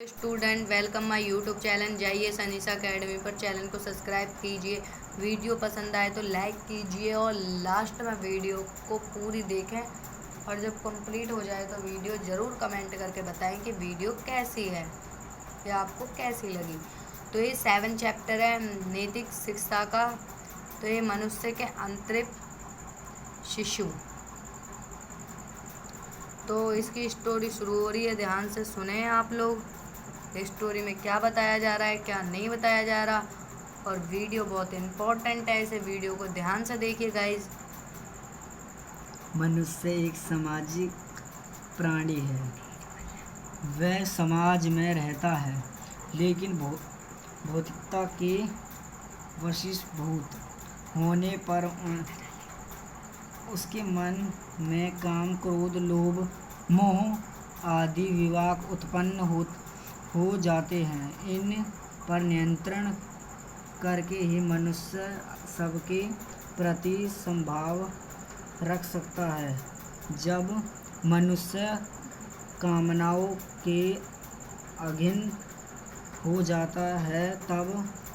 Student welcome my YouTube channel. जाइए सनीसा academy पर, channel को सब्सक्राइब कीजिए। वीडियो पसंद आए तो लाइक कीजिए और लास्ट में वीडियो को पूरी देखें और जब कंप्लीट हो जाए तो वीडियो ज़रूर कमेंट करके बताएं कि वीडियो कैसी है या आपको कैसी लगी। तो ये 7 चैप्टर है नैतिक शिक्षा का। तो ये मनुष्य के आंतरिक शिशु। तो इसकी स्टोरी शुरू हो रही है, ध्यान से सुने आप लोग। स्टोरी में क्या बताया जा रहा है, क्या नहीं बताया जा रहा, और वीडियो बहुत इम्पोर्टेंट है, इसे वीडियो को ध्यान से देखिए गाइज। मनुष्य एक सामाजिक प्राणी है। वह समाज में रहता है, लेकिन भौतिकता के वशीभूत होने पर उसके मन में काम, क्रोध, लोभ, मोह आदि विकार उत्पन्न हो जाते हैं। इन पर नियंत्रण करके ही मनुष्य सबके प्रति समभाव रख सकता है। जब मनुष्य कामनाओं के अधीन हो जाता है, तब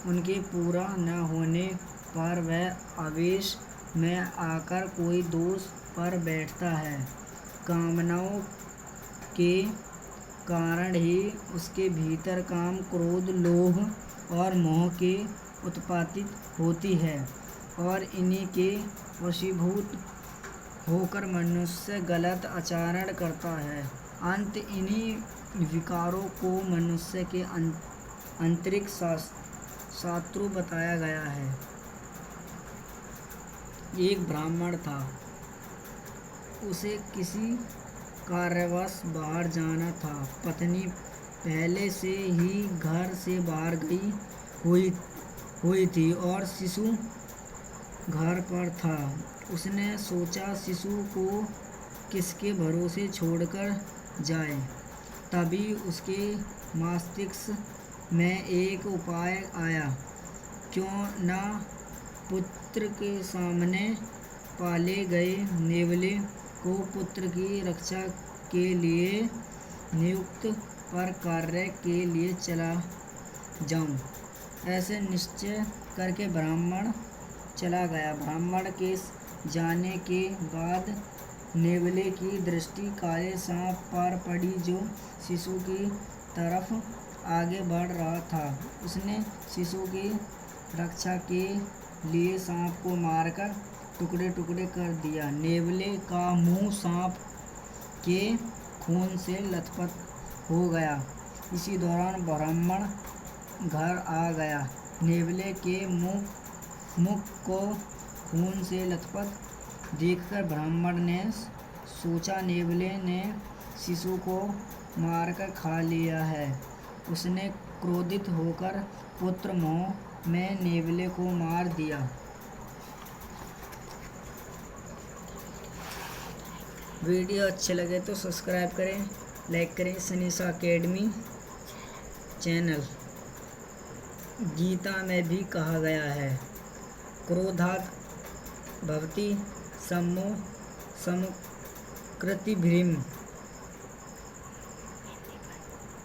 उनके पूरा न होने पर वह आवेश में आकर कोई दोष पर बैठता है। कामनाओं के कारण ही उसके भीतर काम, क्रोध, लोभ और मोह के उत्पत्ति होती है और इन्हीं के वशीभूत होकर मनुष्य गलत आचरण करता है। अंत इन्हीं विकारों को मनुष्य के आंतरिक शत्रु बताया गया है। एक ब्राह्मण था। उसे किसी कार्यवश बाहर जाना था। पत्नी पहले से ही घर से बाहर गई हुई थी और शिशु घर पर था। उसने सोचा शिशु को किसके भरोसे छोड़कर जाए। तभी उसके मस्तिष्क में एक उपाय आया। क्यों न पुत्र के सामने पाले गए नेवले को पुत्र की रक्षा के लिए नियुक्त पर कार्य के लिए चला जाऊं। ऐसे निश्चय करके ब्राह्मण चला गया। ब्राह्मण के जाने के बाद नेवले की दृष्टि काले सांप पर पड़ी, जो शिशु की तरफ आगे बढ़ रहा था। उसने शिशु की रक्षा के लिए सांप को मारकर टुकड़े टुकड़े कर दिया। नेवले का मुंह सांप के खून से लथपथ हो गया। इसी दौरान ब्राह्मण घर आ गया। नेवले के मुख को खून से लथपथ देखकर ब्राह्मण ने सोचा नेवले ने शिशु को मारकर खा लिया है। उसने क्रोधित होकर पुत्र मोह में नेवले को मार दिया। वीडियो अच्छे लगे तो सब्सक्राइब करें, लाइक करें सनीसा अकेडमी चैनल। गीता में भी कहा गया है, क्रोधात् भवति सम्मोह समकृतिभ्रीम।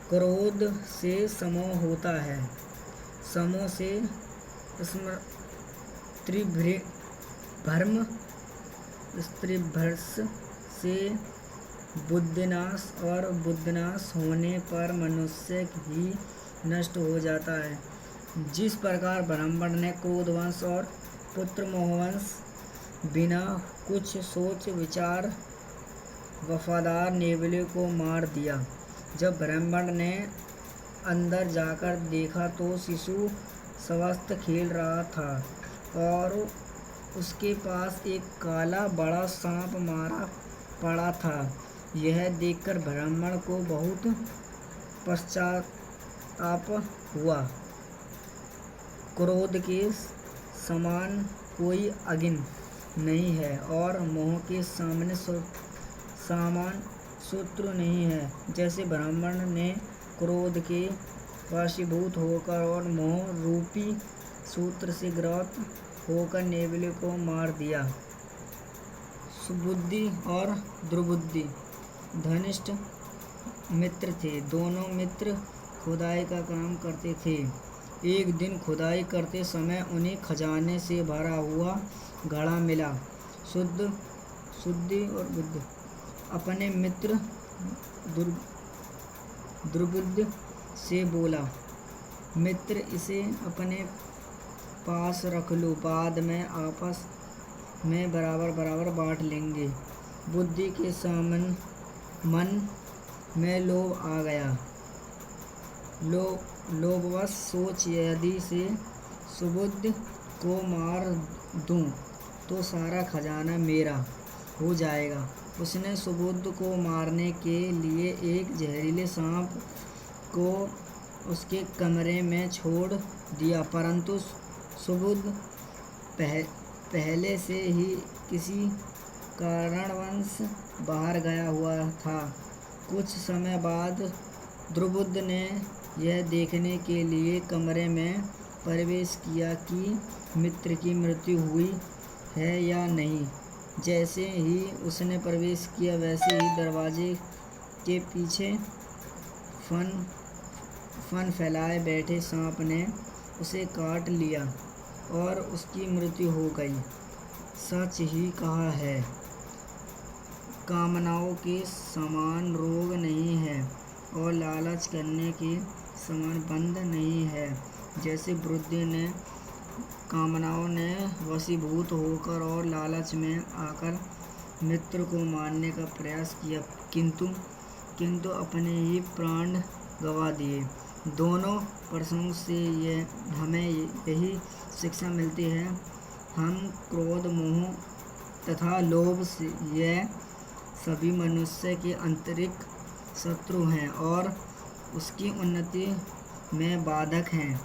क्रोध से समोह होता है, समोह से स्त्रीभ्रम, स्त्रीभ्रंश से बुद्धिनाश और बुद्धिनाश होने पर मनुष्य ही नष्ट हो जाता है। जिस प्रकार ब्राह्मण ने क्रोधवश और पुत्र मोहवश बिना कुछ सोच विचार वफादार नेवले को मार दिया। जब ब्राह्मण ने अंदर जाकर देखा तो शिशु स्वस्थ खेल रहा था और उसके पास एक काला बड़ा सांप मारा पड़ा था। यह देखकर ब्राह्मण को बहुत पश्चाताप हुआ। क्रोध के समान कोई अग्नि नहीं है और मोह के समान शत्रु नहीं है। जैसे ब्राह्मण ने क्रोध के वशीभूत होकर और मोह रूपी सूत्र से ग्रस्त होकर नेवले को मार दिया। सुबुद्धि और दुर्बुद्धि घनिष्ठ मित्र थे। दोनों मित्र खुदाई का काम करते थे। एक दिन खुदाई करते समय उन्हें खजाने से भरा हुआ घड़ा मिला। शुद्धि और बुद्ध अपने मित्र दुर्बुद्ध से बोला, मित्र इसे अपने पास रख लो, बाद में आपस में बराबर बराबर बांट लेंगे। बुद्धि के सामन मन में लोभ आ गया। लोभवश सोच, यदि से सुबुद्ध को मार दूं तो सारा खजाना मेरा हो जाएगा। उसने सुबुद्ध को मारने के लिए एक जहरीले सांप को उसके कमरे में छोड़ दिया, परंतु सुबुद्ध पहले से ही किसी कारणवश बाहर गया हुआ था। कुछ समय बाद दुर्बुद्ध ने यह देखने के लिए कमरे में प्रवेश किया कि मित्र की मृत्यु हुई है या नहीं। जैसे ही उसने प्रवेश किया, वैसे ही दरवाजे के पीछे फन फैलाए बैठे सांप ने उसे काट लिया और उसकी मृत्यु हो गई। सच ही कहा है, कामनाओं के समान रोग नहीं है और लालच करने के समान बंध नहीं है। जैसे बुद्धि ने कामनाओं ने वशीभूत होकर और लालच में आकर मित्र को मारने का प्रयास किया, किंतु अपने ही प्राण गंवा दिए। दोनों प्रसंगों से हमें यही शिक्षा मिलती है, हम क्रोध, मोह तथा लोभ से यह सभी मनुष्य के आंतरिक शत्रु हैं और उसकी उन्नति में बाधक हैं।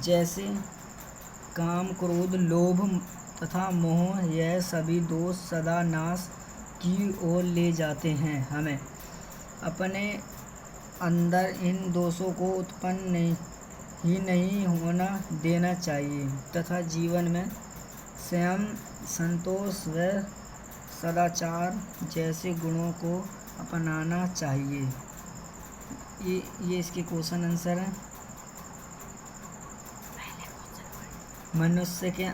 जैसे काम, क्रोध, लोभ तथा मोह, यह सभी दोष सदा नाश की ओर ले जाते हैं। हमें अपने अंदर इन दोषों को उत्पन्न ही नहीं होना देना चाहिए तथा जीवन में संयम, संतोष व सदाचार जैसे गुणों को अपनाना चाहिए। ये इसके क्वेश्चन आंसर हैं। मनुष्य के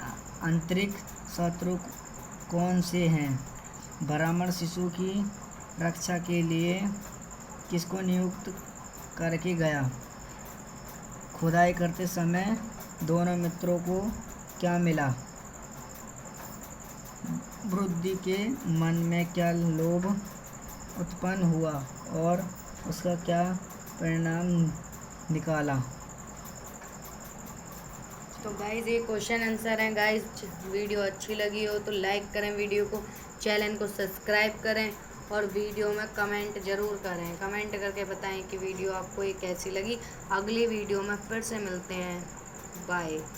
आंतरिक शत्रु कौन से हैं? ब्राह्मण शिशु की रक्षा के लिए किसको नियुक्त करके गया? खुदाई करते समय दोनों मित्रों को क्या मिला? बुद्धि के मन में क्या लोभ उत्पन्न हुआ और उसका क्या परिणाम निकाला? तो गाइस ये क्वेश्चन आंसर है। गाइस वीडियो अच्छी लगी हो तो लाइक करें वीडियो को, चैनल को सब्सक्राइब करें और वीडियो में कमेंट ज़रूर करें। कमेंट करके बताएं कि वीडियो आपको ये कैसी लगी। अगली वीडियो में फिर से मिलते हैं। बाय।